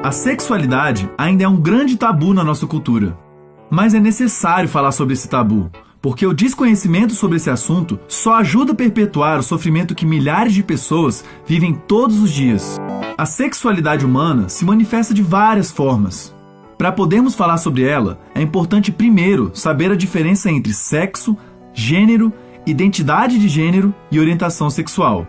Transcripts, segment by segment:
A sexualidade ainda é um grande tabu na nossa cultura. Mas é necessário falar sobre esse tabu, porque o desconhecimento sobre esse assunto só ajuda a perpetuar o sofrimento que milhares de pessoas vivem todos os dias. A sexualidade humana se manifesta de várias formas. Para podermos falar sobre ela, é importante primeiro saber a diferença entre sexo, gênero, identidade de gênero e orientação sexual.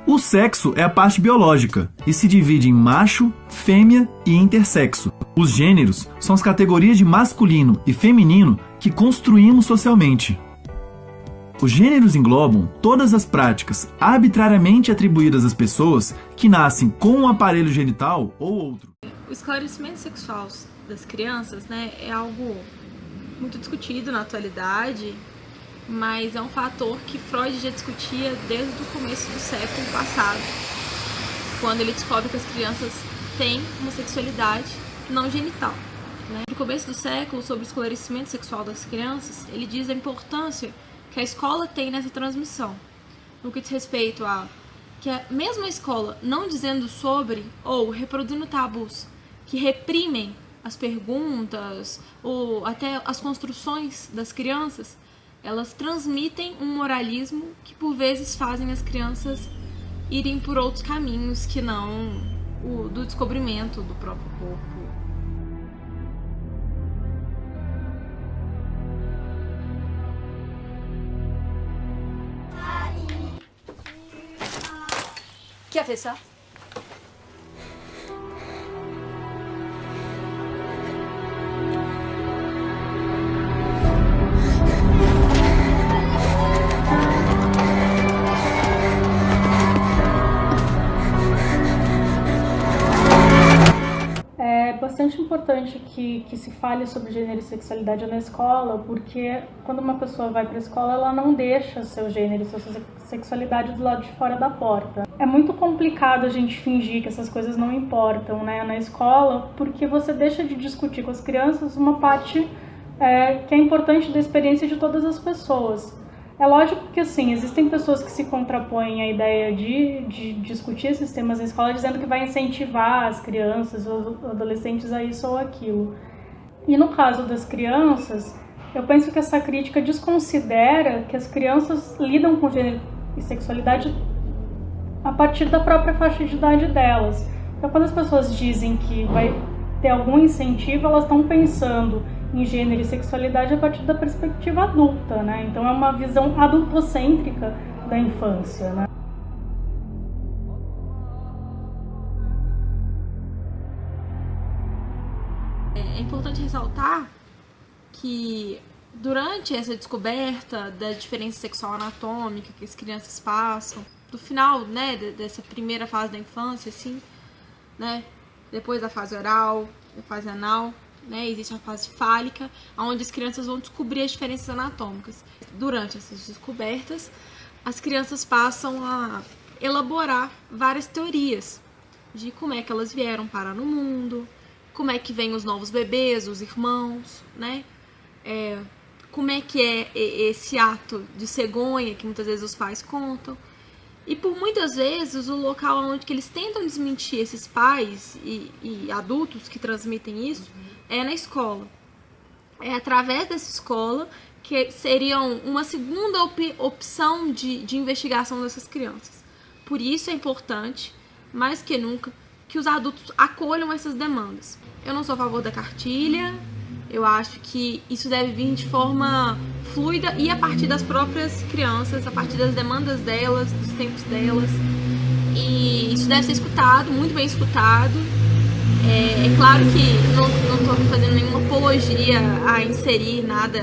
O sexo é a parte biológica e se divide em macho, fêmea e intersexo. Os gêneros são as categorias de masculino e feminino que construímos socialmente. Os gêneros englobam todas as práticas arbitrariamente atribuídas às pessoas que nascem com um aparelho genital ou outro. O esclarecimento sexual das crianças, é algo muito discutido na atualidade, mas é um fator que Freud já discutia desde o começo do século passado, quando ele descobre que as crianças têm uma sexualidade não genital. No começo do século, sobre o esclarecimento sexual das crianças, ele diz a importância que a escola tem nessa transmissão, no que diz respeito a que mesmo a escola não dizendo sobre ou reproduzindo tabus que reprimem as perguntas ou até as construções das crianças, elas transmitem um moralismo que por vezes fazem as crianças irem por outros caminhos que não o do descobrimento do próprio corpo. Qui a fait ça? É bastante importante que se fale sobre gênero e sexualidade na escola, porque quando uma pessoa vai para a escola, ela não deixa seu gênero e sua sexualidade do lado de fora da porta. É muito complicado a gente fingir que essas coisas não importam, na escola, porque você deixa de discutir com as crianças uma parte que é importante da experiência de todas as pessoas. É lógico que, assim, existem pessoas que se contrapõem à ideia de discutir esses temas na escola, dizendo que vai incentivar as crianças, os adolescentes a isso ou aquilo. E no caso das crianças, eu penso que essa crítica desconsidera que as crianças lidam com gênero e sexualidade a partir da própria faixa de idade delas. Então, quando as pessoas dizem que vai ter algum incentivo, elas estão pensando em gênero e sexualidade a partir da perspectiva adulta, Então é uma visão adultocêntrica da infância, É importante ressaltar que durante essa descoberta da diferença sexual anatômica que as crianças passam, do final, dessa primeira fase da infância, assim, depois da fase oral, da fase anal, existe a fase fálica, onde as crianças vão descobrir as diferenças anatômicas. Durante essas descobertas, as crianças passam a elaborar várias teorias de como é que elas vieram parar no mundo, como é que vêm os novos bebês, os irmãos, como é que é esse ato de cegonha que muitas vezes os pais contam. E por muitas vezes o local onde que eles tentam desmentir esses pais e adultos que transmitem isso é na escola. É através dessa escola que seriam uma segunda opção de investigação dessas crianças. Por isso é importante, mais que nunca, que os adultos acolham essas demandas. Eu não sou a favor da cartilha, eu acho que isso deve vir de forma fluida e a partir das próprias crianças, a partir das demandas delas, dos tempos delas. E isso deve ser escutado, muito bem escutado. É claro que não estou fazendo nenhuma apologia a inserir nada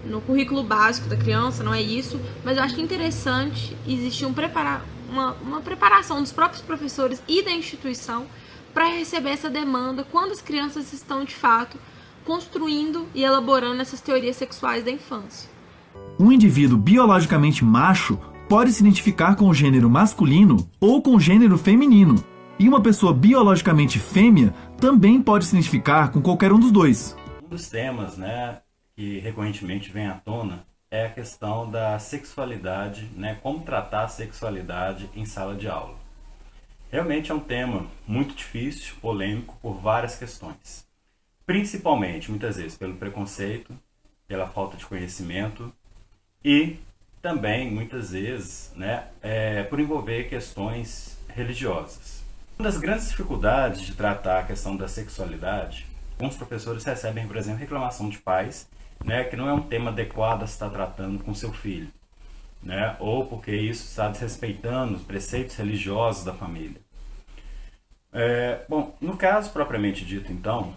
no currículo básico da criança, não é isso, mas eu acho que é interessante existir uma preparação dos próprios professores e da instituição para receber essa demanda quando as crianças estão, de fato, construindo e elaborando essas teorias sexuais da infância. Um indivíduo biologicamente macho pode se identificar com o gênero masculino ou com o gênero feminino, e uma pessoa biologicamente fêmea também pode se identificar com qualquer um dos dois. Um dos temas, que recorrentemente vem à tona é a questão da sexualidade, como tratar a sexualidade em sala de aula. Realmente é um tema muito difícil, polêmico, por várias questões. Principalmente, muitas vezes, pelo preconceito, pela falta de conhecimento e também, muitas vezes, né, por envolver questões religiosas. Uma das grandes dificuldades de tratar a questão da sexualidade, alguns professores recebem, por exemplo, reclamação de pais, né, que não é um tema adequado a estar tratando com seu filho, né, ou porque isso está desrespeitando os preceitos religiosos da família. Bom, no caso propriamente dito, então,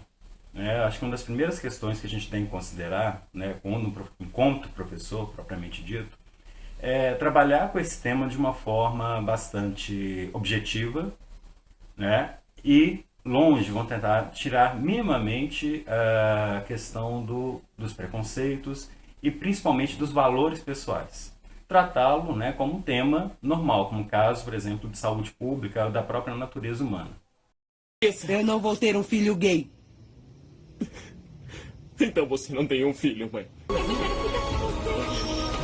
acho que uma das primeiras questões que a gente tem que considerar, né, enquanto professor propriamente dito, é trabalhar com esse tema de uma forma bastante objetiva, né, e longe, vão tentar tirar minimamente a questão dos preconceitos e principalmente dos valores pessoais. Tratá-lo, né, como um tema normal, como um caso, por exemplo, de saúde pública ou da própria natureza humana. Eu não vou ter um filho gay. Então você não tem um filho, mãe.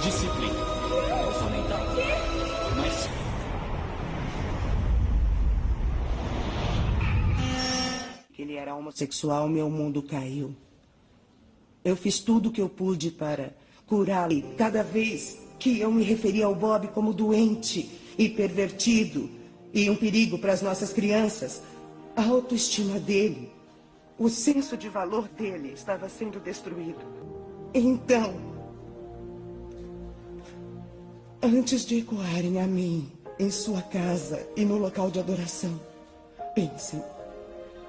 Disciplina. Mas... Ele era homossexual, meu mundo caiu. Eu fiz tudo o que eu pude para curá-lo. E cada vez que eu me referia ao Bob como doente e pervertido e um perigo para as nossas crianças, a autoestima dele, o senso de valor dele estava sendo destruído. Então, antes de ecoarem a mim em sua casa e no local de adoração, pensem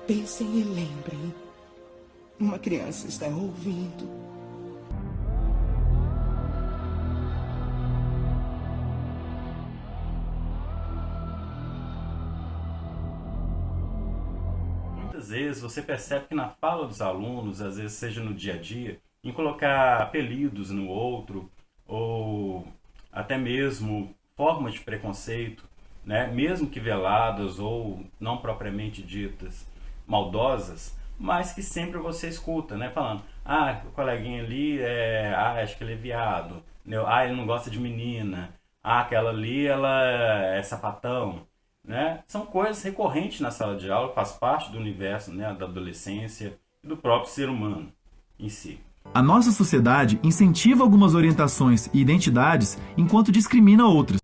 e lembrem. Uma criança está ouvindo. Muitas vezes você percebe que na fala dos alunos, às vezes seja no dia a dia, em colocar apelidos no outro, ou até mesmo formas de preconceito, né, mesmo que veladas ou não propriamente ditas maldosas, mas que sempre você escuta, né, falando, o coleguinha ali, acho que ele é viado, né? Ele não gosta de menina, aquela ali, ela é sapatão, né? São coisas recorrentes na sala de aula, faz parte do universo, né, da adolescência e do próprio ser humano em si. A nossa sociedade incentiva algumas orientações e identidades enquanto discrimina outras.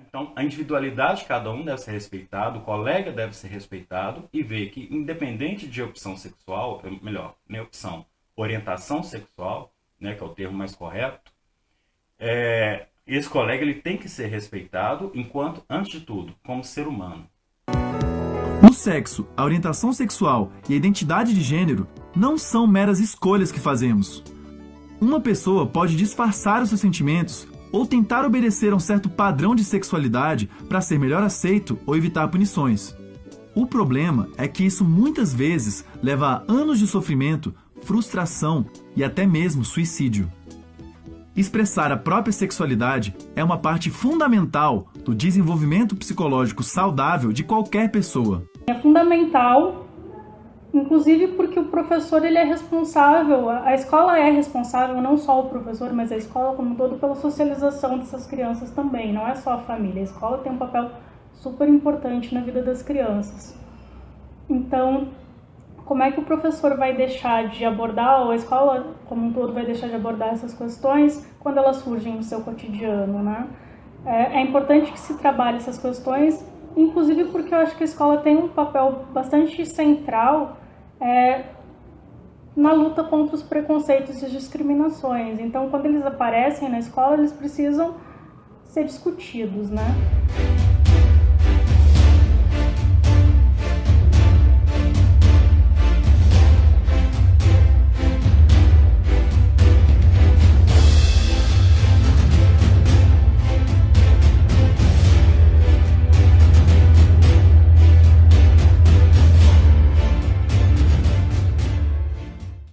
Então, a individualidade de cada um deve ser respeitada, o colega deve ser respeitado e ver que, independente de opção sexual, orientação sexual, né, que é o termo mais correto, esse colega ele tem que ser respeitado enquanto, antes de tudo, como ser humano. O sexo, a orientação sexual e a identidade de gênero não são meras escolhas que fazemos. Uma pessoa pode disfarçar os seus sentimentos ou tentar obedecer a um certo padrão de sexualidade para ser melhor aceito ou evitar punições. O problema é que isso muitas vezes leva a anos de sofrimento, frustração e até mesmo suicídio. Expressar a própria sexualidade é uma parte fundamental do desenvolvimento psicológico saudável de qualquer pessoa. É fundamental, inclusive porque o professor ele é responsável, a escola é responsável, não só o professor, mas a escola como um todo, pela socialização dessas crianças também, não é só a família. A escola tem um papel super importante na vida das crianças. Então, como é que o professor vai deixar de abordar, ou a escola como um todo vai deixar de abordar essas questões quando elas surgem no seu cotidiano, né? É importante que se trabalhe essas questões, inclusive porque eu acho que a escola tem um papel bastante central na luta contra os preconceitos e as discriminações. Então, quando eles aparecem na escola, eles precisam ser discutidos, né?